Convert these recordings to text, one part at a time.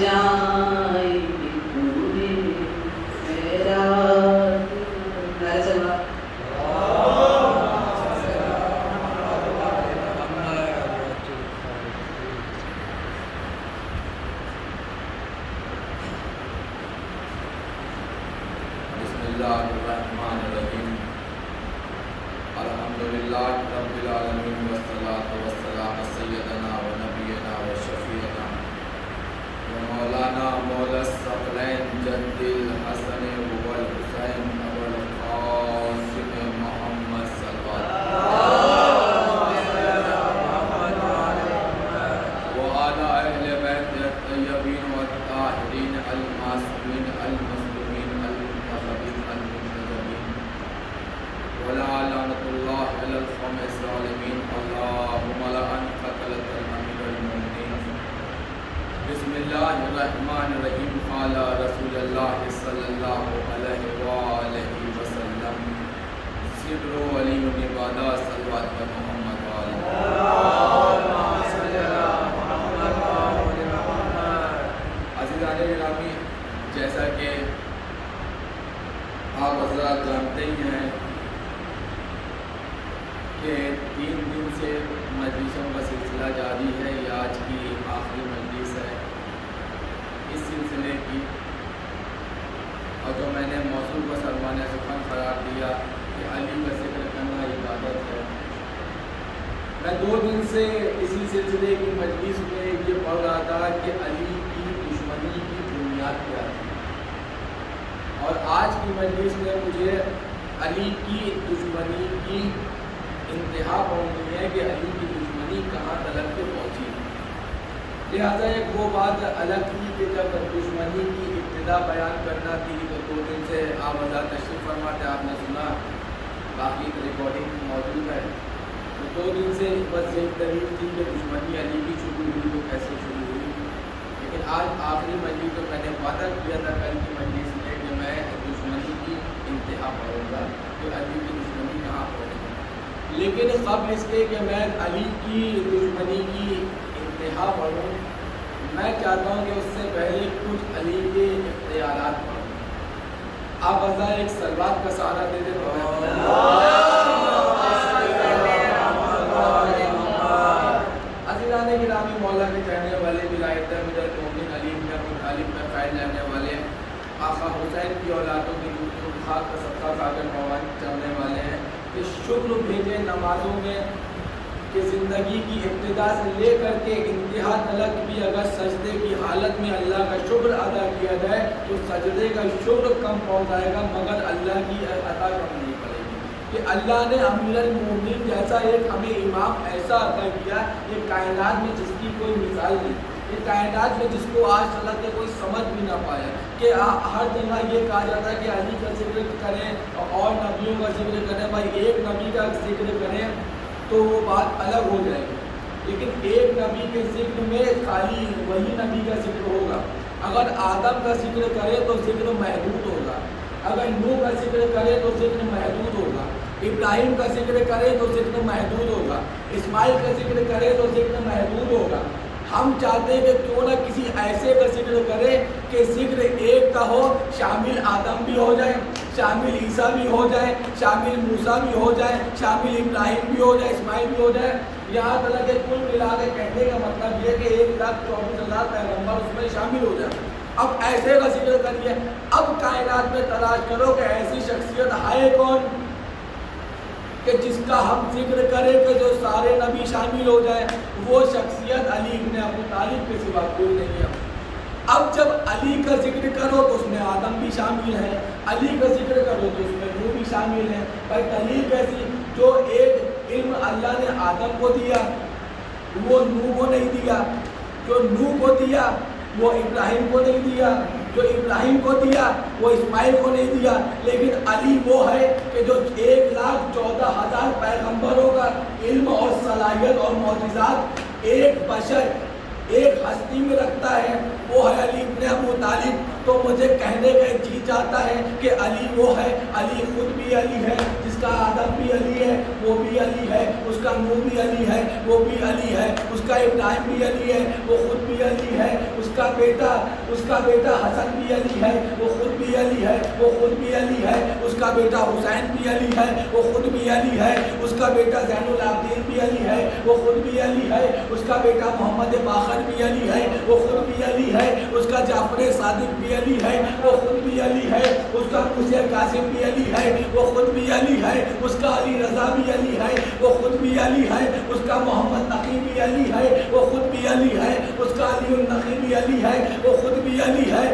جائیں گے پورے میرا سلام بسم اللہ الرحمن الرحیم الحمدللہ رب العالمین والصلاة والسلام سیدنا و نبینا و شفیعنا و مولانا مولا الثقلین جد الحسن والحسین والقاسم محمد صلوات وعلى اہل بیت الطیبین والطاہرین المعصومین المظلومین المنتخبین المنتجبین ولا لعنة الله على القوم الظالمين اللهم لعن قتلة الأمير المؤمنين بسم الله الرحمن الرحيم قال رسول الله صلى الله عليه وآله وسلم صبر ولي العبادة صلوات محمد وآله عزیزان گرامی، جیسا کہ آپ حضرات جانتے ہی ہیں کہ 3 دن سے مجلسوں کا سلسلہ جاری ہے، یہ آج کی آخری مجلس ہے اس سلسلے کی، اور جو میں نے موضوع کو سرمایہ سخن قرار دیا کہ علی کا ذکر کرنا عبادت ہے۔ میں 2 دن سے اسی سلسلے کی مجلس میں یہ پڑھ رہا تھا کہ علی کی دشمنی کی بنیاد کیا ہے، اور آج کی مجلس میں مجھے علی کی دشمنی کی انتہا پہنچی ہے کہ علی کی دشمنی کہاں تلک پہ پہنچی۔ لہٰذا ایک وہ بات الگ تھی کہ جب دشمنی کی ابتدا بیان کرنا تھی تو 2 دن سے آپ حضرات تشریف فرماتے آپ نے سنا، باقی ریکارڈنگ موجود ہے، تو 2 دن سے بس ایک دلیل تھی کہ دشمنی علی کی شروع ہوئی تو کیسے شروع ہوئی، لیکن آج آخری مجلس تو میں نے وعدہ کیا تھا کل کی مجلس میں کہ میں دشمنی کی انتہا پڑھوں گا کہ علی کی دشمنی کہاں پہنچی۔ لیکن قبل اس کے کہ میں علی کی دشمنی کی انتہا پڑھوں، میں چاہتا ہوں کہ اس سے پہلے کچھ علی کے اختیارات پڑھوں۔ آپ حضرات ایک صلوات کا سہارا دے دیں۔ عزیزان گرامی، مولا کے کہنے والے ولایت امیر المومنین علی بن ابی طالب میں قائل رہنے والے آقا حسین کی اولادوں کی خاک کا صدقہ کھا کر موان چلنے والے ہیں کہ شکر بھیجے نمازوں میں کہ زندگی کی ابتدا سے لے کر کے انتہا تلک بھی اگر سجدے کی حالت میں اللہ کا شکر ادا کیا جائے تو سجدے کا شکر کم پہنچ جائے گا مگر اللہ کی عطا کم نہیں پڑے گی، کہ اللہ نے امیر المومنین جیسا ایک ہمیں امام ایسا عطا کیا، یہ کائنات میں جس کی کوئی مثال نہیں، یہ کائنات میں جس کو آج تلک کے کوئی سمجھ بھی نہ پایا، کہ ہر جگہ یہ کہا جاتا ہے کہ علی کا ذکر کریں اور نبیوں کا ذکر کریں، بھائی ایک نبی کا ذکر کریں تو وہ بات الگ ہو جائے گی، لیکن ایک نبی کے ذکر میں خالی وہی نبی کا ذکر ہوگا۔ اگر آدم کا ذکر کرے تو ذکر محدود ہوگا، اگر نوح کا ذکر کرے تو ذکر محدود ہوگا، ابراہیم کا ذکر کرے تو ذکر محدود ہوگا، اسماعیل کا ذکر کرے تو ذکر محدود ہوگا۔ ہم چاہتے ہیں کہ کیوں نہ کسی ایسے کا ذکر کرے کہ ذکر ایک کا ہو، شامل آدم بھی ہو جائے، شامل عیسیٰ بھی ہو جائے، شامل موسیٰ بھی ہو جائے، شامل ابراہیم بھی ہو جائے، اسماعیل بھی ہو جائے، یہاں تک کہ کل ملا کے کہنے کا مطلب یہ کہ 1,24,000 پیغمبر اس میں شامل ہو جائے۔ اب ایسے کا ذکر کریے، اب کائنات میں تلاش کرو کہ ایسی شخصیت ہے کون کہ جس کا ہم ذکر کریں کہ جو سارے نبی شامل ہو جائے، وہ شخصیت علی بن ابی طالب کے سوا کوئی نہیں ہے۔ اب جب علی کا ذکر کرو تو اس میں آدم بھی شامل ہے، علی کا ذکر کرو تو اس میں نوح بھی شامل ہے۔ بھائی دلیل کیسی؟ جو ایک علم اللہ نے آدم کو دیا وہ نوح کو نہیں دیا، جو نوح کو دیا وہ ابراہیم کو نہیں دیا، جو ابراہیم کو دیا وہ اسماعیل کو نہیں دیا، لیکن علی وہ ہے کہ جو 1,14,000 پیغمبروں کا علم اور صلاحیت اور معجزات ایک بشر ایک ہستی میں رکھتا ہے، وہ ہے علی ابن ابو طالب۔ تو مجھے کہنے کا جی چاہتا ہے کہ علی وہ ہے، علی خود بھی علی ہے، جس کا آدم بھی علی ہے وہ بھی علی ہے، اس کا نوح بھی علی ہے وہ بھی علی ہے، اس کا ابراہیم بھی علی ہے وہ خود بھی علی ہے، اس کا اس کا بیٹا حسن بھی علی ہے، وہ خود بھی علی ہے، وہ خود بھی علی ہے، اس کا بیٹا حسین بھی علی ہے، وہ خود بھی علی ہے، اس کا بیٹا زین العابدین بھی علی ہے، وہ خود بھی علی ہے، اس کا بیٹا محمد باقر بھی علی ہے، وہ خود بھی علی ہے، اس کا جعفر صادق بھی علی ہے، وہ خود بھی علی ہے، اس کا موسیٰ قاسم بھی علی ہے، وہ خود بھی علی ہے، اس کا علی رضا بھی علی ہے، وہ خود بھی علی ہے، اس کا محمد تقی بھی علی ہے، وہ خود بھی علی ہے، اس کا علی النقی بھی علی ہے، وہ خود بھی علی ہے،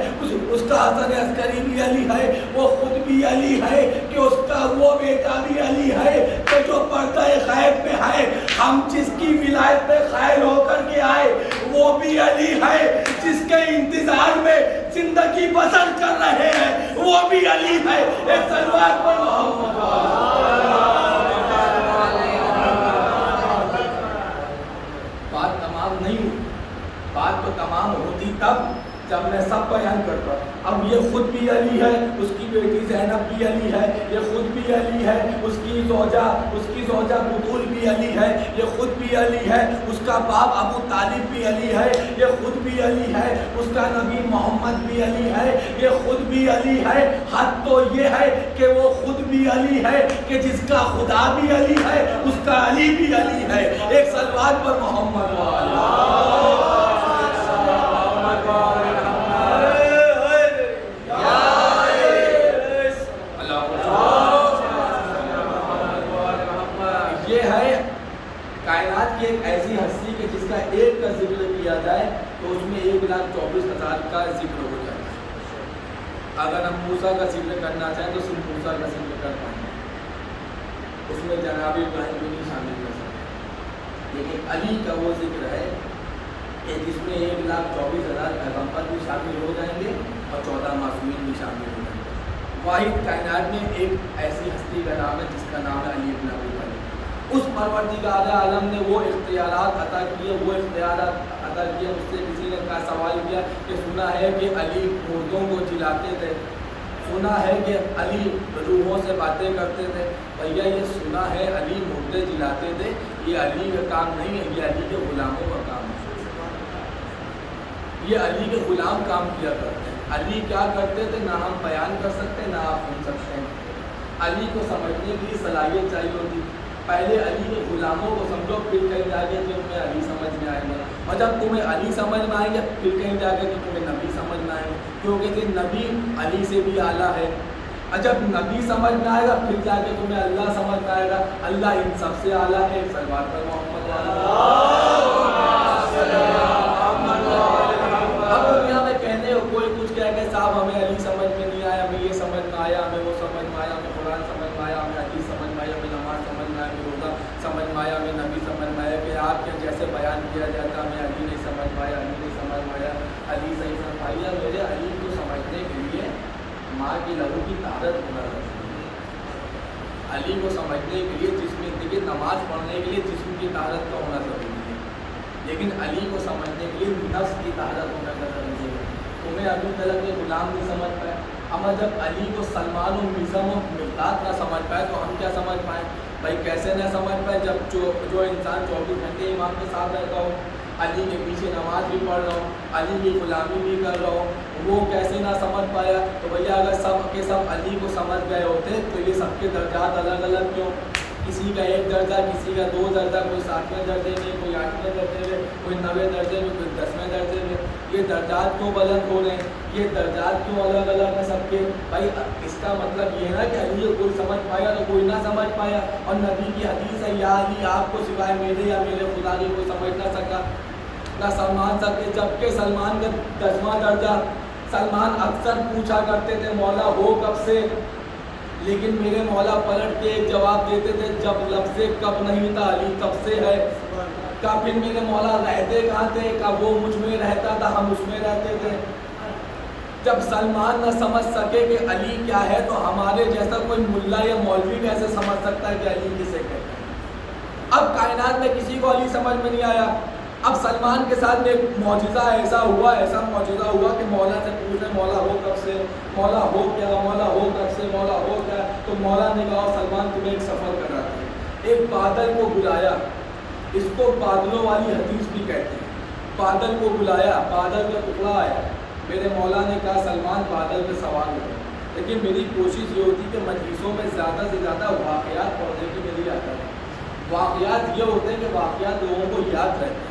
اس کا حسن عسکری بھی علی ہے، وہ خود بھی علی ہے، کہ اس کا وہ بیٹا بھی علی ہے کہ جو پردہ غیب میں ہے، ہم جس کی ولایت میں قائل ہو کر کے آئے وہ بھی علی ہے، جس کے انتظار میں زندگی بسر کر رہے ہیں وہ بھی علی ہے۔ ایک صلوات پر محمد بات تمام نہیں ہوئی، بات تو تمام ہوتی تب جب میں سب بیان کرتا۔ اب یہ خود بھی علی ہے، اس کی بیٹی زینب بھی علی ہے، یہ خود بھی علی ہے، اس کی زوجہ بطول بھی علی ہے، یہ خود بھی علی ہے، اس کا باپ ابو طالب بھی علی ہے، یہ خود بھی علی ہے، اس کا نبی محمد بھی علی ہے، یہ خود بھی علی ہے۔ حد تو یہ ہے کہ وہ خود بھی علی ہے کہ جس کا خدا بھی علی ہے اس کا علی بھی علی ہے۔ ایک صلوات پر محمد کائنات کی ایک ایسی ہستی کہ جس کا ایک کا ذکر کیا جائے تو اس میں 1,24,000 کا ذکر ہو جائے۔ اگر ہم موسیٰ کا ذکر کرنا چاہیں تو صرف موسیٰ کا ذکر کر پائیں گے، اس میں جناب ابراہیم کو نہیں شامل کر سکتے، لیکن علی کا وہ ذکر ہے کہ جس میں 1,24,000 پیغمبر بھی شامل ہو جائیں گے اور 14 معصومین بھی شامل ہو جائیں گے۔ واحد کائنات میں ایک ایسی ہستی کا نام ہے جس کا نام ہے علی ابن ابی طالب۔ اس پروردگار عالم نے وہ اختیارات عطا کیے، مجھ سے کسی نے کہا سوال کیا کہ سنا ہے کہ علی مردوں کو جلاتے تھے، سنا ہے کہ علی روحوں سے باتیں کرتے تھے۔ بھیا یہ سنا ہے علی مردے جلاتے تھے، یہ علی کا کام نہیں ہے، یہ علی کے غلاموں کا کام ہے، یہ علی کے غلام کام کیا کرتے ہیں۔ علی کیا کرتے تھے نہ ہم بیان کر سکتے نہ آپ سن سکتے ہیں۔ علی کو سمجھنے کی صلاحیت چاہیے ہوتی، پہلے علی کے غلاموں کو سمجھو پھر کہیں جا کے تمہیں علی سمجھ میں آئے گا، اور جب تمہیں علی سمجھ میں آئیں گے پھر کہیں جا کے تمہیں نبی سمجھ میں آئیں گے، کیونکہ نبی علی سے بھی اعلیٰ ہے۔ اور جب نبی سمجھ میں آئے گا پھر جا کے تمہیں اللہ سمجھ میں آئے گا، اللہ ان سب سے اعلیٰ ہے۔ صلوات پر محمد۔ اب دنیا میں کہنے کوئی کچھ کہہ کہ صاحب ہمیں علی سمجھ میں نہیں آیا، ہمیں یہ سمجھ میں آیا، ہمیں وہ سمجھ میں آیا، ہمیں قرآن سمجھ میں آیا، ہمیں حدیث سمجھ میں آیا، ہمیں نماز سمجھ میں آیا، ہمیں روزہ سمجھ میں آیا، ہمیں نبی سمجھ میں آیا، کہ آپ کے جیسے بیان کیا جاتا ہمیں علی نہیں سمجھ میں آیا، علی نہیں سمجھ میں آیا، علی صحیح سمجھ آیا۔ میرے علی کو سمجھنے کے لیے ماں کی لہو کی طاقت ہونا ضروری ہے، علی کو سمجھنے کے لیے جسم کی نماز پڑھنے کے لیے جسم کی طاقت کا ہونا ضروری ہے، لیکن علی کو سمجھنے کے لیے نفس کی طاقت ہونا ضروری ہے۔ تمہیں ابو طلب کے غلام نہیں سمجھ پائے، اما جب علی کو سلمان و میزم و مقداد نہ سمجھ پائے تو ہم کیا سمجھ پائیں؟ بھائی کیسے نہ سمجھ پائے جب جو انسان 24 گھنٹے امام کے ساتھ رہتا ہو، علی کے پیچھے نماز بھی پڑھ رہا ہوں، علی کی غلامی بھی کر رہا ہوں، وہ کیسے نہ سمجھ پایا؟ تو بھیا اگر سب کے سب علی کو سمجھ گئے ہوتے تو یہ سب کے درجات الگ الگ کیوں؟ کسی کا 1 درجہ، کسی کا 2 درجہ، کوئی 7ویں درجے میں، کوئی 8ویں درجے میں، کوئی 9ویں درجے میں، کوئی 10ویں درجے میں، یہ درجات کیوں بلند ہو رہے ہیں؟ یہ درجات کیوں الگ الگ ہیں سب کے؟ بھائی اس کا مطلب یہ ہے نا کہ علی کو کوئی سمجھ پایا تو کوئی نہ سمجھ پایا، اور نبی کی حدیث ہے یا علی آپ کو سوائے میرے یا میرے خدا کی کوئی سمجھ نہ سکا، نہ سلمان سکے، جبکہ سلمان کا 10واں درجہ۔ سلمان اکثر پوچھا کرتے تھے مولا ہو کب سے، لیکن میرے مولا پلٹ کے ایک جواب دیتے تھے جب لفظ کب نہیں تھا علی کب سے ہے۔ کا پھر میرے مولا رہتے کہاں تھے؟ کا وہ مجھ میں رہتا تھا ہم اس میں رہتے تھے۔ جب سلمان نہ سمجھ سکے کہ علی کیا ہے تو ہمارے جیسا کوئی ملا یا مولوی کیسے سمجھ سکتا ہے کہ علی کسے کہتے ہیں؟ اب کائنات میں کسی کو علی سمجھ میں نہیں آیا۔ اب سلمان کے ساتھ میں ایک معجزہ ایسا معجزہ ہوا کہ مولا سے پوچھے مولا ہو کب سے، مولا ہو کیا، مولا ہو کب سے، مولا ہو کیا؟ تو مولا نے کہا سلمان تمہیں ایک سفر کراتے ہیں۔ ایک بادل کو بلایا، اس کو بادلوں والی حدیث بھی کہتے ہیں۔ بادل کو بلایا، بادل کا ٹکڑا آیا، میرے مولا نے کہا سلمان بادل پہ سوار ہو۔ لیکن میری کوشش یہ ہوتی کہ مجلسوں میں زیادہ سے زیادہ واقعات پڑھنے کی میری عادت ہے۔ واقعات یہ ہوتے ہیں کہ واقعات لوگوں کو یاد رہتے ہیں۔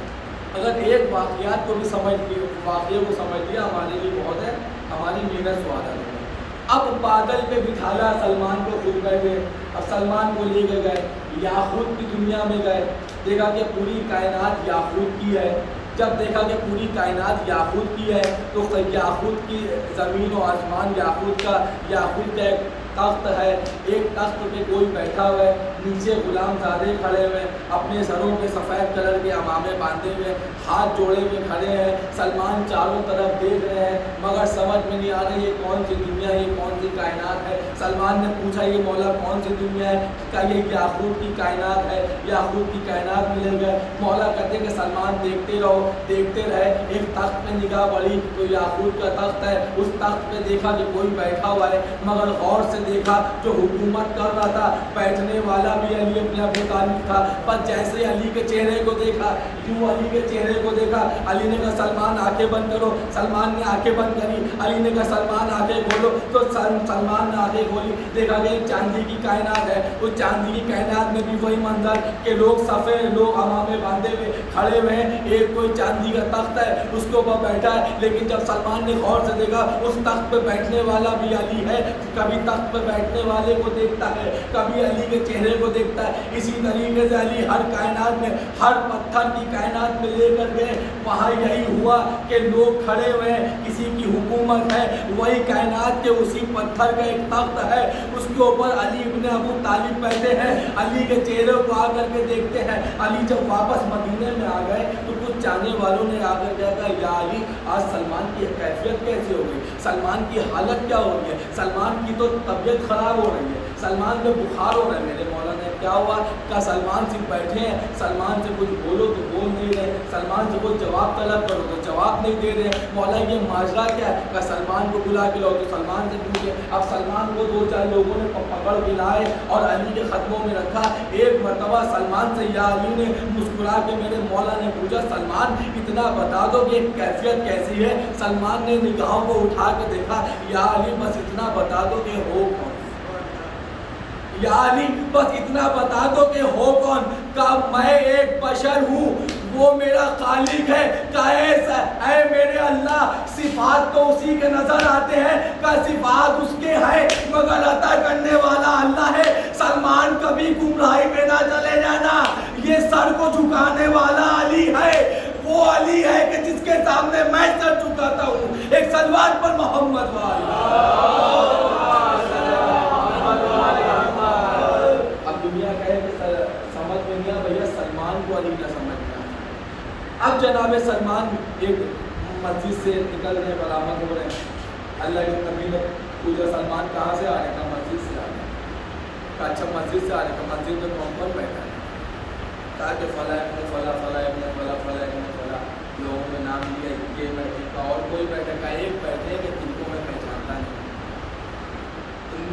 اگر ایک واقعات کو بھی سمجھ لیا، واقعے کو سمجھ لیا، ہمارے لیے بہت ہے، ہماری محنت سوادہ ہے۔ اب بادل پہ بٹھالا سلمان کو، خود بیٹھے، اب سلمان کو لے کے گئے یاقوت کی دنیا میں گئے، دیکھا کہ پوری کائنات یاقوت کی ہے۔ جب دیکھا کہ پوری کائنات یاقوت کی ہے تو یاقوت کی زمین و آسمان یاقوت کا ایک تخت ہے، ایک تخت پہ کوئی بیٹھا ہوا ہے، نیچے غلام زادے کھڑے ہوئے، اپنے سروں پہ سفید کلر کے امامے باندھے ہوئے، ہاتھ جوڑے ہوئے کھڑے ہیں۔ سلمان چاروں طرف دیکھ رہے ہیں مگر سمجھ میں نہیں آ رہا یہ کون سی دنیا ہے، یہ کون سی کائنات ہے۔ سلمان نے پوچھا یہ مولا کون سی دنیا ہے؟ کہا یہ یاقوت کی کائنات ہے، یاقوت کی کائنات ملے گئے۔ مولا کہتے کہ سلمان دیکھتے رہو، دیکھتے رہے، ایک تخت پہ نگاہ پڑی تو یاقوت کا تخت ہے، اس تخت پہ دیکھا کہ کوئی بیٹھا ہوا ہے، مگر غور سے دیکھا جو حکومت کر رہا تھا بیٹھنے والا بھی علی ابن ابی طالب تھا۔ پر جیسے علی کے چہرے کو دیکھا، یوں علی کے چہرے کو دیکھا، علی نے کہا سلمان آنکھیں بند کرو، سلمان نے آنکھیں بند کری، علی نے کہا سلمان آنکھیں کھولو، تو سلمان نے آنکھیں کھولی، دیکھا کہ ایک چاندی کی کائنات ہے، اس چاندی کی کائنات میں بھی وہی منظر کہ لوگ صفے، لوگ امامے باندھے ہوئے کھڑے ہوئے ہیں، ایک کوئی چاندی کا تخت ہے اس کے اوپر بیٹھا ہے۔ لیکن جب سلمان نے غور سے دیکھا اس تخت پہ بیٹھنے والا بھی علی ہے، کبھی تخت پہ بیٹھنے والے کو دیکھتا ہے، کبھی علی کے چہرے کو دیکھتا ہے۔ اسی طریقے سے علی ہر کائنات میں، ہر پتھر کی کائنات میں لے کر گئے، وہاں یہی ہوا کہ لوگ کھڑے ہوئے ہیں، کسی کی حکومت ہے، وہی کائنات کے اسی پتھر کا ایک تخت ہے، اس کے اوپر علی ابن ابو طالب بیٹھے ہیں، علی کے چہرے کو آ کر کے دیکھتے ہیں۔ علی جب واپس مدینے میں آ گئے تو کچھ جانے والوں نے آ کر کہا یا علی آج سلمان کی کیفیت کیسی ہو گئی، سلمان کی حالت کیا ہو رہی ہے، سلمان کی تو طبیعت خراب ہو رہی ہے، سلمان میں بخار ہو رہا ہے۔ میرے مولا نے کیا ہوا؟ کہا سلمان سے بیٹھے ہیں، سلمان سے کچھ بولو تو بول نہیں رہے، سلمان سے کچھ جواب طلب کرو تو جواب نہیں دے رہے۔ مولا یہ ماجرا کیا ہے؟ کہا سلمان کو بلا کے لاؤ، تو سلمان سے پوچھے۔ اب سلمان کو دو چار لوگوں نے پکڑ کے لائے اور علی کے قدموں میں رکھا۔ ایک مرتبہ سلمان سے یا علی نے مسکرا کے میرے مولا نے پوچھا سلمان اتنا بتا دو کہ کیفیت کیسی ہے؟ سلمان نے نگاہوں کو اٹھا کے دیکھا، یا علی بس اتنا بتا دو کہ ہو کون، یا علی بس اتنا بتا دو کہ ہو کون؟ کہا میں ایک بشر ہوں، وہ میرا خالق ہے۔ کہا اے میرے اللہ صفات تو اسی کے نظر آتے ہیں، کہا صفات اس کے ہیں مگر عطا کرنے والا اللہ ہے۔ سلمان کبھی گمراہی میں نہ چلے جانا، یہ سر کو جھکانے والا علی ہے، وہ علی ہے کہ جس کے سامنے میں سر جھکاتا ہوں۔ ایک صلوات پر محمد والا۔ اب دنیا کہے کہ سمجھ میں نہیں آ بھیا سلمان کو علی نہ سمجھ میں آ۔ اب جناب سلمان ایک مسجد سے نکل رہے، برآمد ہو رہے ہیں، اللہ کے نبی نے پوچھا سلمان کہاں سے آ رہے؟ کہا مسجد سے آ رہے ہیں۔ کہا اچھا مسجد سے آ رہے؟ کہا مسجد میں کون کون بیٹھا ہے؟ کہا کہ فلاں ابن فلاں، فلاں ابن فلاں، فلاں ابن فلاں، لوگوں میں نام لیا، یہ بیٹھے۔ کہا اور کوئی بیٹھا؟ کہا ایک بیٹھے کہ جن کو میں پہچانتا نہیں۔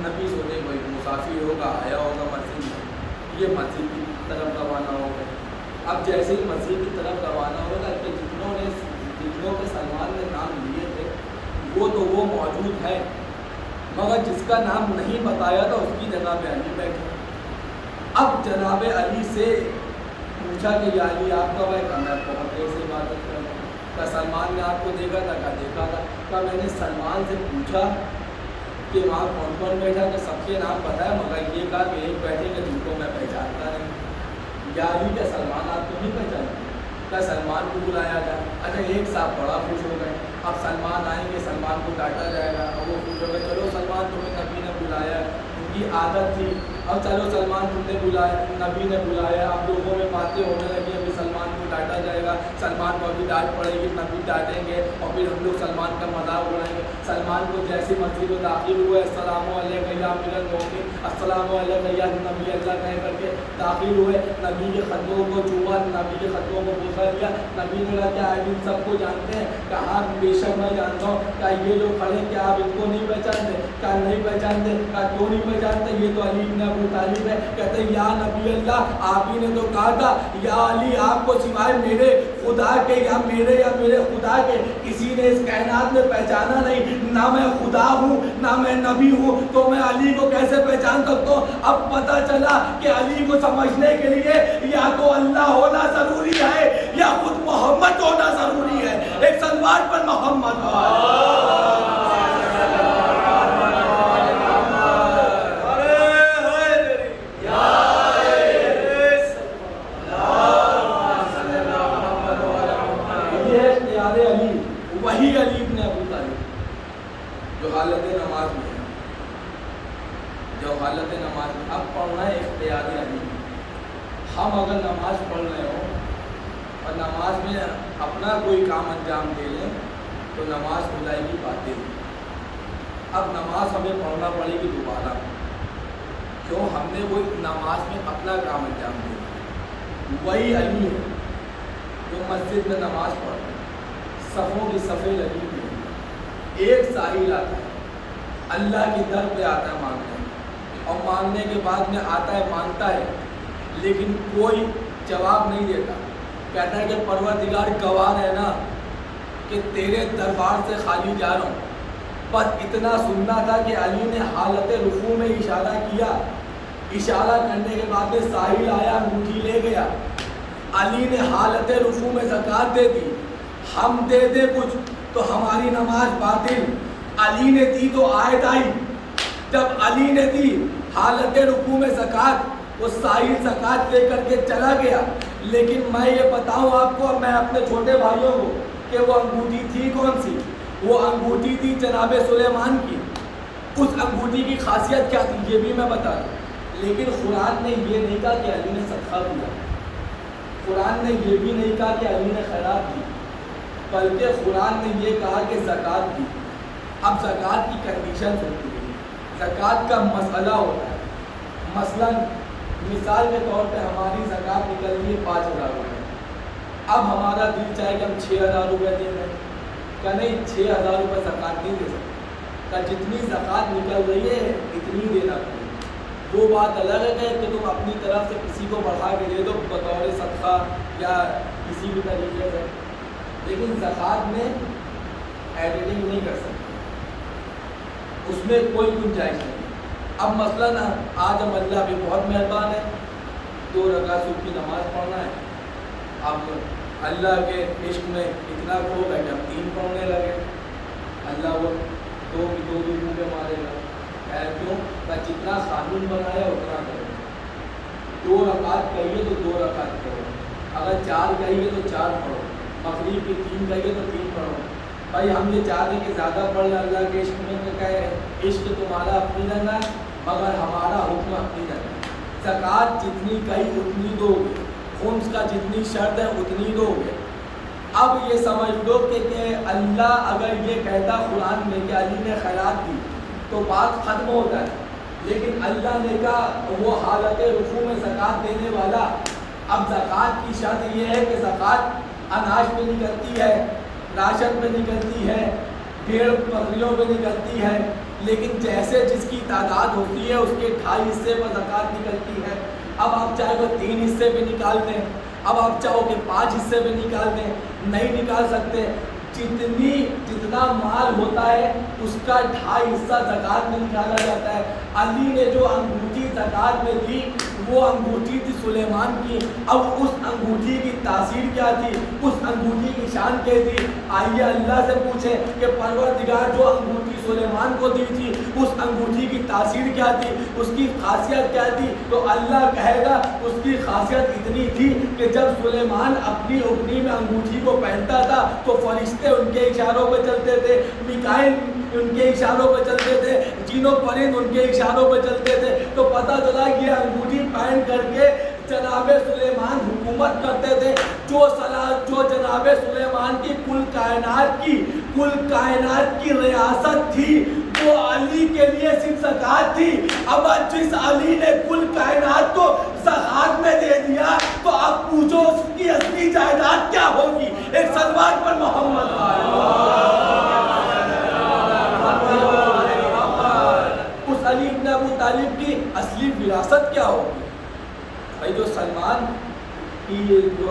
نبی سوچے کوئی مسافر ہوگا، آیا ہوگا مسجد میں، یہ مسجد کی طرف روانہ ہو گئے۔ اب جیسے ہی مسجد کی طرف روانہ ہوگا کہ جتنوں کے سلمان نے نام لیے تھے وہ تو وہ موجود ہے، مگر جس کا نام نہیں بتایا تھا اس کی جناب علی بیٹھے۔ اب جناب علی سے پوچھا کہ یا علی آپ کب آئے؟ کہا میں بہت دیر سے عبادت کر رہا ہوں۔ کہا سلمان نے آپ کو دیکھا تھا؟ کہا دیکھا تھا۔ کہا میں نے سلمان سے پوچھا کہ وہاں کون کون بیٹھا، کہ سب کے نام بتایا مگر یہ کہا کہ ایک بیٹھے کہ جن کو میں پہچانتا نہیں۔ یا علی کیا سلمان آپ کو نہیں پہچانتے؟ کیا سلمان کو بلایا جائے؟ اچھا ایک صاحب بڑا خوش ہو گئے، اب سلمان آئیں گے، سلمان کو ڈانٹا جائے گا، اب وہ خوش ہو گئے، چلو سلمان تمہیں نبی نے بلایا، ان کی عادت تھی، اب چلو سلمان تم نے بلایا، نبی نے بلایا، اب لوگوں میں باتیں ہونے لگی، ابھی سلمان کو ڈانٹا جائے گا، سلمان کو ابھی ڈانٹ پڑے گی، نبی ڈانٹیں گے اور پھر ہم لوگ سلمان کا مذاق اڑائیں گے۔ سلمان کو جیسے مسجد میں داخل ہوئے، السلام علیکم یا امیر المومنین، السلام علیکم یا نبی اللہ کہہ کر کے داخل ہوئے، نبی کے خطوں کو چوما، نبی کے خطوں کو بوسا دیا۔ نبی نے کہا کیا آپ ان سب کو جانتے ہیں؟ کہا بے شک میں جانتا ہوں۔ کہا یہ جو کھڑے کیا آپ ان کو نہیں پہچانتے؟ کہا نہیں پہچانتے۔ کہا کیوں نہیں پہچانتے؟ یہ تو علی ابن ابو طالب ہے۔ کہتے یا نبی اللہ آپ ہی نے تو کہا تھا یا علی آپ کو سوائے میرے خدا کے یا میرے خدا کے کسی نے اس کائنات میں پہچانا نہیں، نہ میں خدا ہوں نہ میں نبی ہوں، تو میں علی کو کیسے پہچان سکتا ہوں؟ اب پتہ چلا کہ علی کو سمجھنے کے لیے یا تو اللہ ہونا ضروری ہے یا خود محمد ہونا ضروری ہے۔ ایک سلوات پر محمد وہی علی ابن ابو طالب جو حالت نماز میں ہے، اب پڑھنا ہے اختیار علی۔ ہم اگر نماز پڑھ رہے ہوں اور نماز میں اپنا کوئی کام انجام دے لیں تو نماز ہو جائے گی باطل۔ اب نماز ہمیں پڑھنا پڑے گی دوبارہ، کیوں؟ ہم نے وہ نماز میں اپنا کام انجام دیا۔ وہی علی ہے جو مسجد میں نماز پڑھ رہے ہیں، صفوں کی صفیں لگی ہوئی ہیں، ایک سائل آتا ہے اللہ کی در پہ آتا ہے مانگنے، اور مانگنے کے بعد میں آتا ہے مانگتا ہے، لیکن کوئی جواب نہیں دیتا۔ کہتا ہے کہ پروردگار گواہ ہے نا کہ تیرے دربار سے خالی جا رہا ہوں۔ بس اتنا سننا تھا کہ علی نے حالت رکوع میں اشارہ کیا، اشارہ کرنے کے بعد میں ساحل آیا، انگوٹھی لے گیا۔ علی نے حالت رکوع میں زکوٰۃ دے دی۔ ہم دے دے کچھ تو ہماری نماز باطل، علی نے دی تو آیت آئی۔ جب علی نے دی حالت رکوع میں زکوٰۃ، وہ ساحل زکوٰۃ لے کر کے چلا گیا۔ لیکن میں یہ بتاؤں آپ کو، میں اپنے چھوٹے بھائیوں کو، کہ وہ انگوٹھی تھی کون سی؟ وہ انگوٹھی تھی جناب سلیمان کی۔ اس انگوٹھی کی خاصیت کیا تھی یہ بھی میں بتا دوں، لیکن قرآن نے یہ نہیں کہا کہ علی نے صدقہ دیا، قرآن نے یہ بھی نہیں کہا کہ علی نے خیرات دی، بلکہ قرآن نے یہ کہا کہ زکوٰۃ دی۔ اب زکوٰۃ کی کنڈیشن ہوتی ہے، زکوٰۃ کا مسئلہ ہوتا ہے۔ مثلا مثال کے طور پہ ہماری زکوٰۃ نکل رہی ہے 5,000 روپے، اب ہمارا دل چاہے کہ ہم 6,000 روپے دے دیں، کہ نہیں 6,000 روپے زکوٰۃ نہیں دے سکتے، کہ جتنی زکوٰۃ نکل رہی ہے اتنی دینا پڑے۔ وہ بات الگ ہے کہ تم اپنی طرف سے کسی کو بڑھا کے دے دو بطور صدقہ یا کسی بھی طریقے سے، لیکن زکوٰۃ میں ایڈیٹنگ نہیں کر سکتے، اس میں کوئی گنجائش نہیں۔ اب مثلاً آج ہم اللہ بھی بہت مہربان ہے، 2 رکعت صبح کی نماز پڑھنا ہے، اب اللہ کے عشق میں اتنا کھو گیا کہ ہم 3 پڑھنے لگے، اللہ وہ 2 بھی مارے گا۔ کیوں؟ کہ جتنا قانون بنایا اتنا کرو، 2 رکعت کہیے تو 2 رکعت کرو، اگر 4 کہیے تو 4 پڑھو، مغرب کی 3 کہیے تو 3 پڑھو۔ بھائی ہم یہ چاہتے ہیں کہ زیادہ پڑھ لیں اللہ کے عشق میں، کہ کہے عشق تمہارا اپنی رہنا ہے مگر ہمارا حکم اپنی رہنا ہے۔ زکوٰۃ جتنی کہی اتنی دو گے، خمس کا جتنی شرط ہے اتنی دو گے۔ اب یہ سمجھ لو کہ اللہ اگر یہ کہتا قرآن میں کہ علی نے خیرات دی تو بات ختم ہوتا ہے، لیکن اللہ نے کہا وہ حالت رکوع میں زکوٰۃ دینے والا۔ اب زکوٰۃ کی شرط یہ ہے کہ زکوٰۃ اناج پہ نکلتی ہے، راشن پہ نکلتی ہے، بھیڑ بکریوں پہ نکلتی ہے، لیکن جیسے جس کی تعداد ہوتی ہے اس کے 2.5 حصے پر زکوٰۃ نکلتی ہے۔ اب آپ چاہے وہ 3 حصے پہ نکال دیں، اب آپ چاہو کہ 5 حصے پہ نکال دیں، نہیں نکال سکتے۔ جتنا مال ہوتا ہے اس کا 2.5 حصہ زکوٰۃ میں نکالا جاتا ہے۔ علی نے جو انگوٹھی زکوٰۃ میں دی وہ انگوٹھی تھی سلیمان کی۔ اب اس انگوٹھی کی تاثیر کیا تھی، اس انگوٹھی کی شان کیا تھی؟ آئیے اللہ سے پوچھیں کہ پروردگار جو انگوٹھی سلیمان کو دی تھی اس انگوٹھی کی تاثیر کیا تھی، اس کی خاصیت کیا تھی؟ تو اللہ کہے گا اس کی خاصیت اتنی تھی کہ جب سلیمان اپنی اگنی میں انگوٹھی کو پہنتا تھا تو فرشتے ان کے اشاروں پہ چلتے تھے، میکائیل ان کے اشاروں پہ چلتے تھے، جن و پرند ان کے اشاروں پہ چلتے تھے۔ تو پتہ چلا یہ انگوٹھی پہن کر کے جناب سلیمان حکومت کرتے تھے۔ جو جناب سلیمان کی کل کائنات کی ریاست تھی وہ علی کے لیے صرف زکوٰۃ تھی۔ اب جس علی نے کل کائنات کو زکوٰۃ میں دے دیا تو اب پوچھو اس کی اصلی جائیداد کیا ہوگی؟ ایک سلوات پر محمد اس علی ابن ابو طالب کی اصلی وراثت کیا ہوگی؟ بھائی جو سلمان کی جو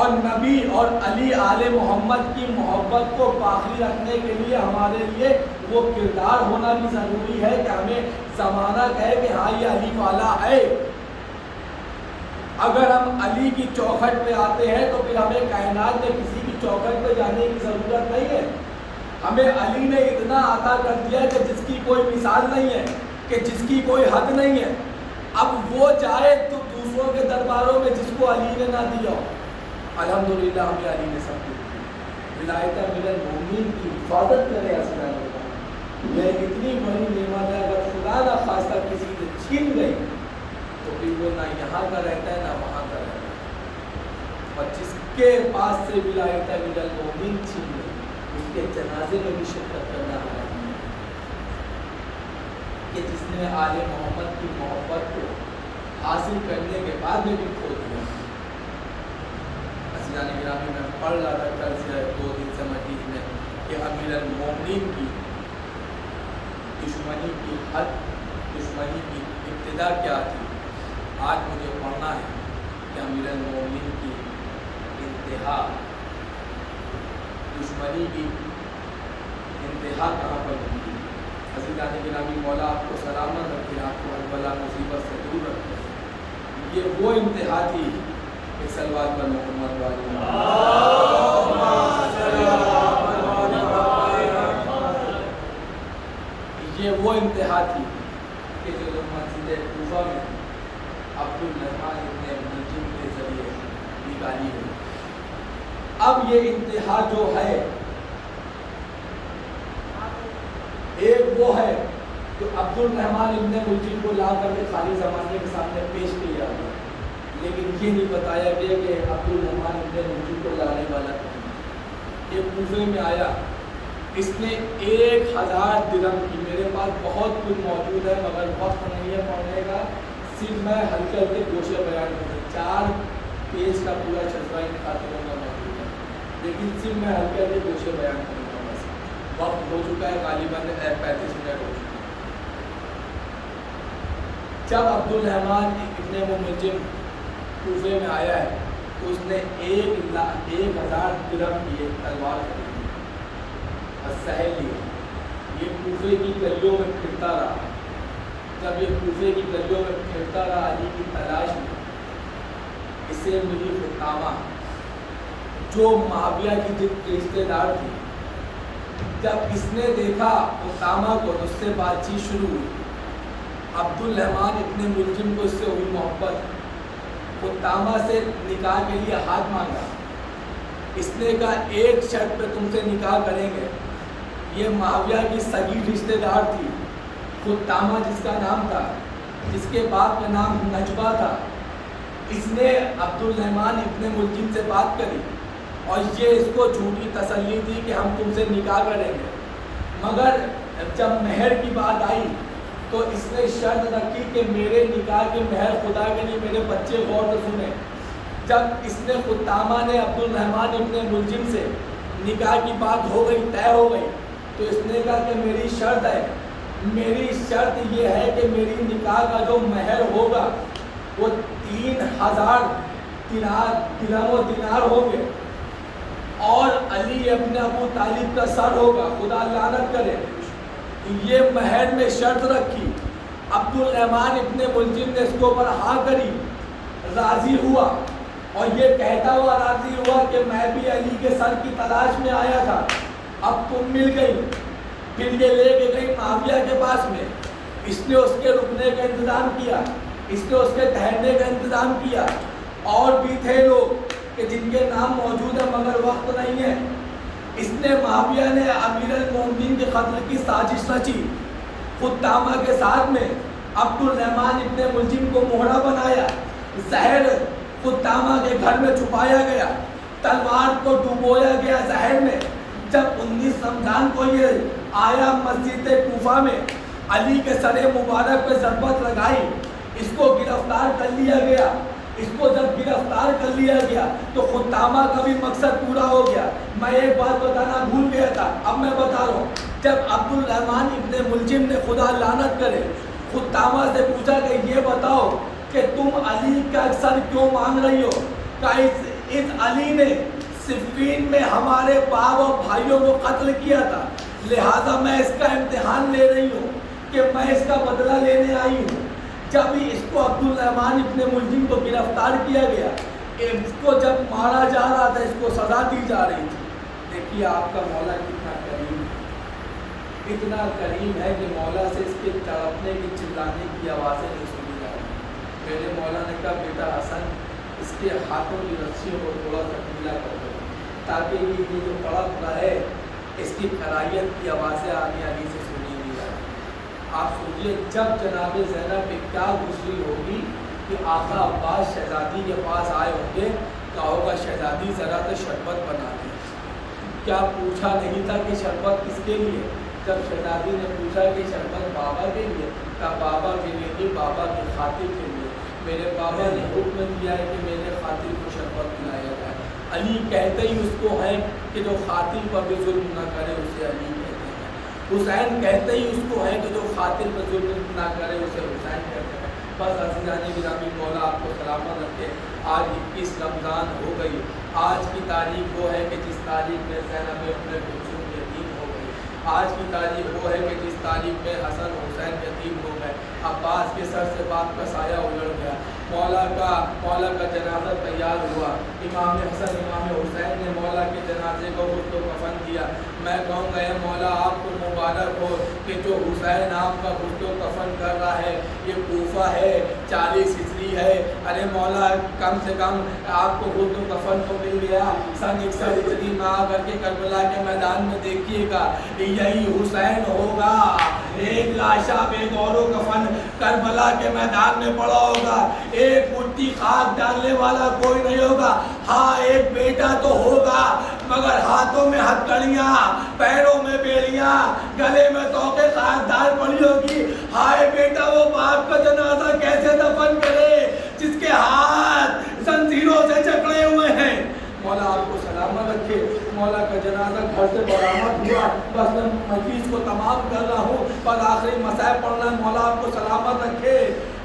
اور نبی اور علی آل محمد کی محبت کو باقی رکھنے کے لیے ہمارے لیے وہ کردار ہونا بھی ضروری ہے کہ ہمیں زمانہ کہے کہ ہاں یہ علی والا ہے۔ اگر ہم علی کی چوکھٹ پہ آتے ہیں تو پھر ہمیں کائنات میں کسی کی چوکھٹ پہ جانے کی ضرورت نہیں ہے۔ ہمیں علی نے اتنا عطا کر دیا کہ جس کی کوئی مثال نہیں ہے، کہ جس کی کوئی حد نہیں ہے۔ اب وہ جائے تو دوسروں کے درباروں میں جس کو علی نے نہ دیا ہو۔ الحمدللہ ہمیں علی نے سب کچھ دیا۔ ولایت امیر المومنین کی حفاظت کرے اصلاً یہ اتنی بڑی نعمت ہے، اگر خدا نہ خواستہ کسی سے چھین گئی تو پھر وہ نہ یہاں کا رہتا ہے نہ وہاں کا رہتا ہے۔ اور جس کے پاس سے ولایت امیر المومنین چھین گئی اس کے جنازے میں بھی شرکت کرنا حرام ہے، کہ جس نے آل محمد کی محبت کو حاصل کرنے کے بعد میں بھی کھو دیا۔ عزیزان گرامی، میں پڑھ رہا تھا کل سے 2 دن سے مجید میں کہ امیر المومنین کی دشمنی کی حد، دشمنی کی ابتدا کیا تھی۔ آج مجھے پڑھنا ہے کہ امیر المومنین کی انتہا، دشمنی کی انتہا کہاں پر ہوئی۔ عزیزان گرامی، مولا آپ کو سلامت رکھے، آپ کو ہر بلا مصیبت سے دور رکھے۔ یہ وہ انتہا تھی، ایک صلوات پر محمد والی یہ وہ انتہا تھی کہ جو مسجد کوفہ میں عبدالرحمن ابن ملجم کے ذریعے نکالی ہوئی۔ اب یہ انتہا جو ہے، ایک وہ ہے جو عبدالرحمن ابن ملجم کو لا کر کے خالی زمانے کے سامنے پیش کیا گیا، لیکن یہ نہیں بتایا گیا کہ عبدالرحمن ابن ملجم کو لانے والا کون۔ یہ کوفے میں آیا، اس نے 1000 درہم کی، میرے پاس بہت کچھ موجود ہے مگر وقت نہیں ہے پڑھنے کا، صرف میں ہلکے ہلکے گوشے بیان کروں، 4 پیج کا پورا جذبہ ان خاطروں کا موجود ہے، لیکن صرف میں ہلکے ہلکے گوشے بیان کروں گا۔ بس وقت ہو چکا ہے، غالباً 35 منٹ ہو چکا ہے۔ جب عبدالرحمن ابن ملجم کوفے میں آیا ہے تو اس نے 1000 درہم کی ایک تلوار خریدی اور سہل لیا۔ یہ کوفے کی گلیوں میں پھرتا رہا، جب یہ کوفے کی گلیوں میں پھرتا رہا علی کی تلاش میں، اسے ملی فتامہ جو معاویہ کی جد رشتے دار تھی۔ جب اس نے دیکھا فتامہ کو تو اس سے بات چیت شروع ہوئی۔ عبدالرحمن ابن ملجم کو اس سے ہوئی محبت، فتامہ سے نکاح کے لیے ہاتھ مانگا۔ اس نے کہا ایک شرط پہ تم سے نکاح کریں گے۔ یہ معاویہ کی سگی رشتے دار تھی، فتامہ جس کا نام تھا، جس کے باپ کا نام نجبہ تھا۔ اس نے عبدالرحمن ابن ملجم سے بات کری اور یہ اس کو جھوٹی تسلی تھی کہ ہم تم سے نکاح کریں گے، مگر جب مہر کی بات آئی تو اس نے شرط رکھی کہ میرے نکاح کی مہر خدا کے لیے میرے بچے غور سے سنیں۔ جب اس نے فتامہ نے عبدالرحمن ابن ملجم سے نکاح کی بات ہو گئی، طے ہو گئی، تو اس نے کہا کہ میری شرط ہے، میری شرط یہ ہے کہ میری نکاح کا جو مہر ہوگا وہ 3000 درہم و دینار ہوں گے اور علی ابن ابو طالب کا سر ہوگا، خدا لعنت کرے۔ یہ مہر میں شرط رکھی۔ عبدالرحمن ابن ملجم نے اس کے اوپر ہاں کری، راضی ہوا، اور یہ کہتا ہوا راضی ہوا کہ میں بھی علی کے سر کی تلاش میں آیا تھا، اب تم مل گئی۔ پھر یہ لے کے گئی معاویہ کے پاس میں، اس نے اس کے رکنے کا انتظام کیا، اس نے اس کے ٹھہرنے کا انتظام کیا۔ اور بھی تھے لوگ کہ جن کے نام موجود ہیں مگر وقت نہیں ہے۔ اس نے معاویہ نے امیر المومنین کے قتل کی سازش رچی، فتامہ کے ساتھ میں عبدالرحمن ابن ملجم کو مہرا بنایا، زہر فتامہ کے گھر میں چھپایا گیا، تلوار کو ڈبویا گیا زہر میں۔ جب 19 رمضان کو یہ آیا مسجد کوفہ میں، علی کے سر مبارک پہ ضربت لگائی، اس کو گرفتار کر لیا گیا۔ اس کو جب گرفتار کر لیا گیا تو فتامہ کا بھی مقصد پورا ہو گیا۔ میں ایک بات بتانا بھول گیا تھا، اب میں بتا رہا ہوں۔ جب عبدالرحمن ابن ملجم نے خدا لعنت کرے فتامہ سے پوچھا کہ یہ بتاؤ کہ تم علی کا سر کیوں مانگ رہی ہو، کہ اس علی نے صفین میں ہمارے باپ اور بھائیوں کو قتل کیا تھا، لہذا میں اس کا امتحان لے رہی ہوں کہ میں اس کا بدلہ لینے آئی ہوں۔ جب اس کو عبدالرحمن ابن ملجم کو گرفتار کیا گیا، اس کو جب مارا جا رہا تھا، اس کو سزا دی جا رہی تھی، دیکھیے آپ کا مولا کتنا کریم ہے، اتنا کریم ہے کہ مولا سے اس کے تڑپنے کی چلانے کی آوازیں نہیں سنی جا رہی۔ میرے مولا نے کہا بیٹا حسن اس کے ہاتھوں کی رسیوں کو تھوڑا سا ڈھیلا کر دو تاکہ یہ جو تڑپ رہا ہے اس کی کرائیت کی آوازیں آگے علی سے سنی نہیں جا رہی۔ آپ سوچیے جب جناب زینب پہ کیا گزری ہوگی کہ آقا عباس شہزادی کے پاس آئے ہوں گے، کہا ہوگا شہزادی ذرا تو شربت بنا دیں۔ کیا پوچھا نہیں تھا کہ شربت کس کے لیے؟ جب شہزادی نے پوچھا کہ شربت بابا کے لیے، کہا بابا کے لیے نہیں، بابا کی خاطر کے لیے، میرے بابا نے حکم دیا ہے کہ میرے خاطر کو شربت پلایا جائے۔ علی کہتے ہی اس کو ہے کہ جو خاطر پر بھی ظلم نہ کرے اسے علی کہتے ہیں۔ حسین کہتے ہی اس کو ہے کہ جو خاطر پر ظلم نہ کرے اسے حسین کہتے ہیں۔ بس عزیزان گرامی مولا آپ کو سلامت رکھے۔ آج 21 رمضان ہو گئی، آج کی تاریخ وہ ہے کہ جس تاریخ میں زینب اپنے کلثوم یتیم ہو گئی، آج کی تاریخ وہ ہے کہ جس تاریخ میں حسن حسین یتیم ہو گئے، عباس کے سر سے باپ کا سایہ اجڑ گیا، مولا کا جنازہ تیار ہوا، امام حسن امام حسین نے مولا کے جنازے کو غسل و کفن دیا۔ میں کہوں گا اے مولا آپ کو مبارک ہو کہ جو حسین آپ کا غسل و کفن کر رہا ہے یہ کوفہ ہے، 40 ہجری ہے، ارے مولا کم سے کم آپ کو غسل و کفن تو مل گیا، سن 61 ہجری میں آ کر کے کربلا کے میدان میں دیکھیے گا یہی حسین ہوگا، ایک لاشا بے گور و کفن کربلا کے میدان میں پڑا ہوگا، ایک مٹھی خاک ڈالنے والا کوئی نہیں ہوگا۔ ہاں ایک بیٹا تو ہوگا مگر ہاتھوں میں ہتھکڑیاں، پیروں میں بیڑیاں، گلے میں توقے خاک ڈال پڑی ہوگی۔ ہائے بیٹا وہ باپ کا جنازہ کیسے دفن کرے جس کے ہاتھ زنجیروں سے جکڑے ہوئے ہیں۔ مولا آپ کو سلامت رکھے۔ مولا کا جنازہ گھر سے برآمد ہوا، بس میں مجلس کو تمام کر رہا ہوں، بس آخری مسائل پڑھنا ہے، مولا آپ کو سلامت رکھے۔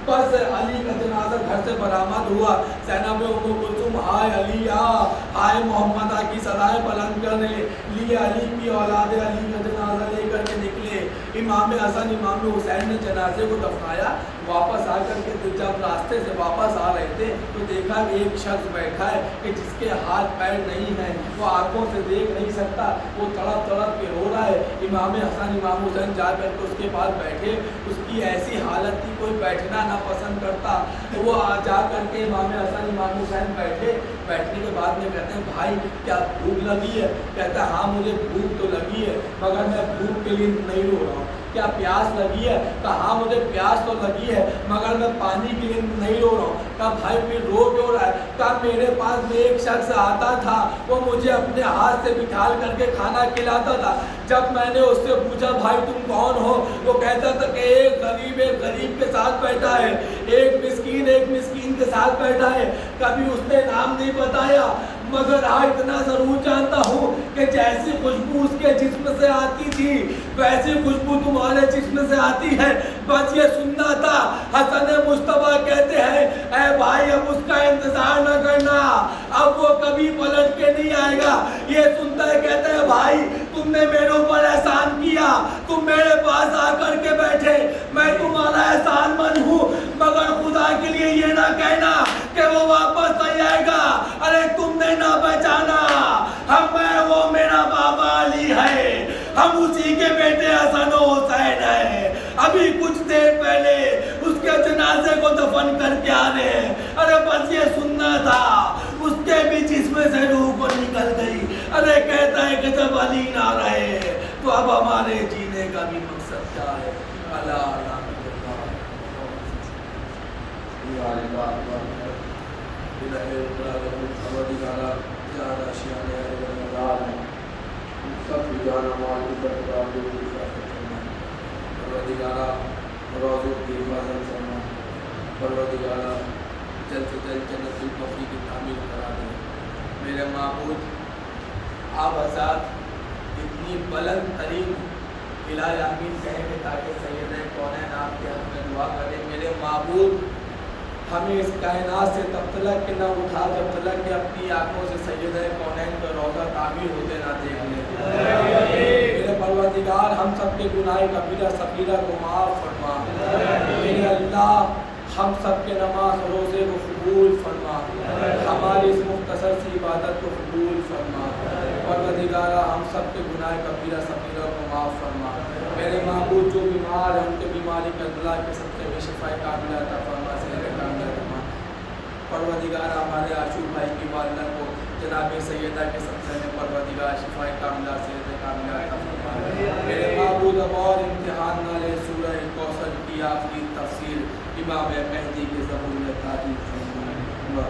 بس علی کا جنازہ گھر سے برآمد ہوا، زینب ام کلثوم ہائے علی آ، ہائے محمد آ کی صدائیں بلند کرنے لیے علی کی اولاد علی کا جنازہ لے کر کے نکلے۔ امام حسن امام حسین نے جنازے کو دفنایا، واپس آ کر کے جب راستے سے واپس آ رہے تھے تو دیکھا کہ ایک شخص بیٹھا ہے کہ جس کے ہاتھ پیر نہیں ہیں، وہ آنکھوں سے دیکھ نہیں سکتا، وہ تڑپ تڑپ کے رو رہا ہے۔ امام حسن امام حسین جا کر کے اس کے پاس بیٹھے، اس کی ایسی حالت تھی کوئی بیٹھنا نہ پسند کرتا، تو وہ جا کر کے امام حسن امام حسین بیٹھے، بیٹھنے کے بعد میں کہتے ہیں بھائی کیا بھوک لگی ہے؟ کہتا ہے ہاں مجھے بھوک تو لگی ہے مگر میں بھوک کے لیے نہیں رو رہا ہوں۔ کیا پیاس لگی ہے؟ کہا ہاں مجھے پیاس تو لگی ہے مگر میں پانی کے لیے نہیں رو رہا ہوں۔ کہا بھائی پھر رو کیوں رہا ہے؟ کہا میرے پاس میں ایک شخص آتا تھا، وہ مجھے اپنے ہاتھ سے بٹھال کر کے کھانا کھلاتا تھا، جب میں نے اس سے پوچھا بھائی تم کون ہو، وہ کہتا تھا کہ ایک غریب کے ساتھ بیٹھا ہے، ایک مسکین کے ساتھ بیٹھا ہے، کبھی اس نے نام نہیں بتایا مگر اتنا ضرور جانتا ہوں کہ جیسی خوشبو اس کے جسم سے آتی تھی ویسی خوشبو تمہارے جسم سے آتی ہے، بس یہ سننا تھا۔ حسن مصطفیٰ کہتے ہیں اے بھائی اب اس کا انتظار نہ کرنا، اب وہ کبھی پلٹ کے نہیں آئے گا۔ یہ سنتا ہے کہتے ہیں بھائی تم نے میرے اوپر احسان کیا، تم میرے پاس آ کر کے بیٹھے، میں تمہارا احسان مند ہوں مگر خدا کے لیے یہ نہ کہنا کہ وہ واپس نہیں آئے گا۔ ارے تم نے نہ پہچانا، میں وہ میرا بابا علی ہے، ہم اسی کے بیٹے حسن و حسین ہیں، ابھی کچھ دیر پہلے اس کے جنازے کو دفن کر کے آ رہے ہیں۔ ارے بس یہ سننا تھا، اس کے بھی جسم سے روح کو نکل گئی۔ ارے کہتا ہے کہ جب علی نہ رہے تو اب ہمارے جینے کا بھی مقصد کیا ہے؟ اللہ جلد سے جلد جنت البقیع کی تعمیر کرا دیں۔ میرے معبود آپ حضرات اتنی بلند ترین الہ آمین کہیں گے تاکہ سید کونین آپ کے حق میں دعا کریں۔ میرے معبود ہمیں اس کائنات سے تب تلک کے نہ اٹھا جب تلک کہ اپنی آنکھوں سے سیدہ کونین کا روضہ تعبیر ہوتے نہ دیکھ لیں۔ میرے پروردگار ہم سب کے گناہ کبیرہ صغیرہ کو معاف فرما۔ میرے اللہ ہم سب کے نماز روزے کو قبول فرما، ہماری اس مختصر سی عبادت کو قبول فرما۔ پروردگارہ ہم سب کے گناہ کبیرہ صغیرہ کو معاف فرما۔ میرے معبود جو بیمار ہیں ان کے بیماری کے اللہ کے سب سے بے شفاء کاملہ عطا فرما، صحت کاملہ فرما۔ پروردگار ہمارے عاشور بھائی کی والدہ کو جناب سیدہ کے سب سے پروردگار شفاء کاملہ صحت کاملہ عطا فرما۔ میرے معبود اب اور امتحان نہ لے، سورہ کوثر کی آخری تفسیر امام مہدی کے ظہور میں تعریف فرما۔